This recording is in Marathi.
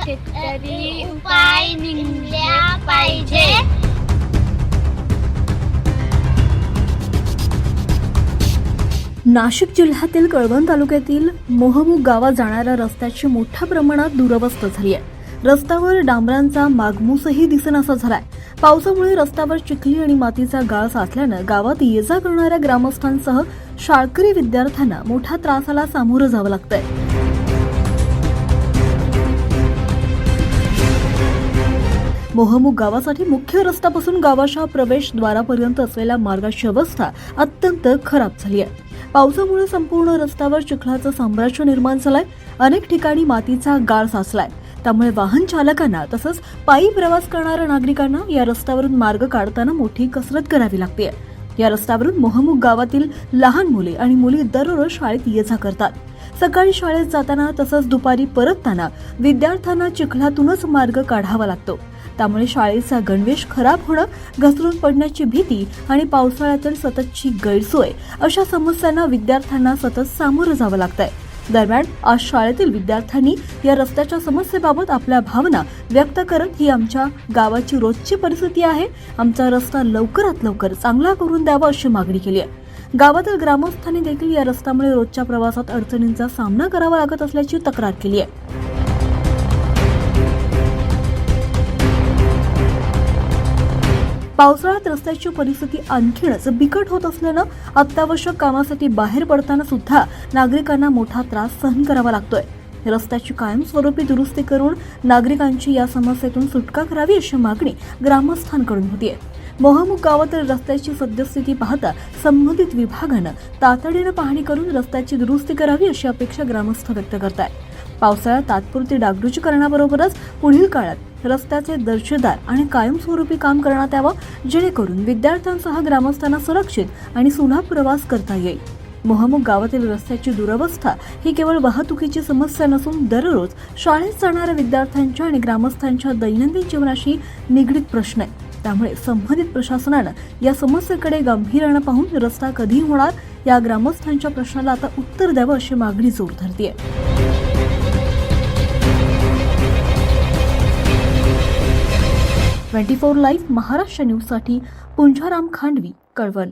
शेतकरी उपाय निघल्या पाहिजे. नाशिक जिल्ह्यातील कळवण तालुक्यातील मोहमुग गावात जाणाऱ्या रस्त्याची मोठ्या प्रमाणात दुरवस्था झाली आहे. रस्त्यावर डांबरांचा मागमूसही दिसेनासा झालाय. पावसामुळे रस्त्यावर चिखली आणि मातीचा गाळ साचल्यानं गावात ये-जा करणाऱ्या ग्रामस्थांसह शाळकरी विद्यार्थ्यांना मोठ्या त्रासाला सामोरं जावं लागतंय. मोहमुग गावासाठी मुख्य रस्त्यापासून गावाच्या प्रवेशद्वारापर्यंत असलेल्या मार्गाची अवस्था अत्यंत खराब झाली आहे. पावसामुळे संपूर्ण रस्त्यावर चिखलाचं साम्राज्य निर्माण झालंय. अनेक ठिकाणी मातीचा गाळ साचलाय. त्यामुळे वाहन चालकांना तसंच पायी प्रवास करणाऱ्या नागरिकांना या रस्त्यावरून मार्ग काढताना मोठी कसरत करावी लागते. या रस्त्यावरून मोहमुग गावातील लहान मुले आणि मुली दररोज शाळेत ये-जा करतात. सकाळी शाळेत जाताना तसंच दुपारी परतताना विद्यार्थ्यांना चिखलातूनच मार्ग काढावा लागतो. त्यामुळे शाळेचा गणवेश खराब होणं, घसरून पडण्याची भीती आणि पावसाळ्यातील सततची गैरसोय अशा समस्यांना विद्यार्थ्यांना सतत सामोरं जावं लागतंय. दरम्यान आज शाळेतील विद्यार्थ्यांनी या रस्त्याच्या समस्येबाबत आपल्या भावना व्यक्त करत ही आमच्या गावाची रोजची परिस्थिती आहे, आमचा रस्ता लवकरात लवकर चांगला करून द्यावा अशी मागणी केली आहे. गावातील ग्रामस्थांनी देखील या रस्त्यामुळे रोजच्या प्रवासात अडचणींचा सामना करावा लागत असल्याची तक्रार केली आहे. पावसाळ्यात रस्त्याची परिस्थिती आणखीनच बिकट होत असल्यानं अत्यावश्यक कामासाठी बाहेर पडताना सुद्धा नागरिकांना मोठा त्रास सहन करावा लागतोय. रस्त्याची कायमस्वरूपी दुरुस्ती करून नागरिकांची या समस्येतून सुटका करावी अशी मागणी ग्रामस्थांकडून होतीये. मोहमुग गावातील रस्त्याची सद्यस्थिती पाहता संबंधित विभागानं तातडीनं पाहणी करून रस्त्याची दुरुस्ती करावी अशी अपेक्षा ग्रामस्थ व्यक्त करतायत. पावसाळ्यात तात्पुरती डागडुजी पुढील काळात रस्त्याचे दर्जेदार आणि कायमस्वरूपी काम करण्यात यावं, जेणेकरून विद्यार्थ्यांसह ग्रामस्थांना सुरक्षित आणि सुलभ प्रवास करता येईल. मोहमुग गावातील रस्त्याची दुरवस्था ही केवळ वाहतुकीची समस्या नसून दररोज शाळेत जाणाऱ्या विद्यार्थ्यांच्या आणि ग्रामस्थांच्या दैनंदिन जीवनाशी निगडीत प्रश्न आहे. त्यामुळे संबंधित प्रशासनानं या समस्येकडे गांभीर्यानं पाहून रस्ता कधी होणार या ग्रामस्थांच्या प्रश्नाला आता उत्तर द्यावं अशी मागणी जोर धरतीये. 24 लाईव्ह महाराष्ट्र न्यूजसाठी पुंजाराम खांडवी, कळवण.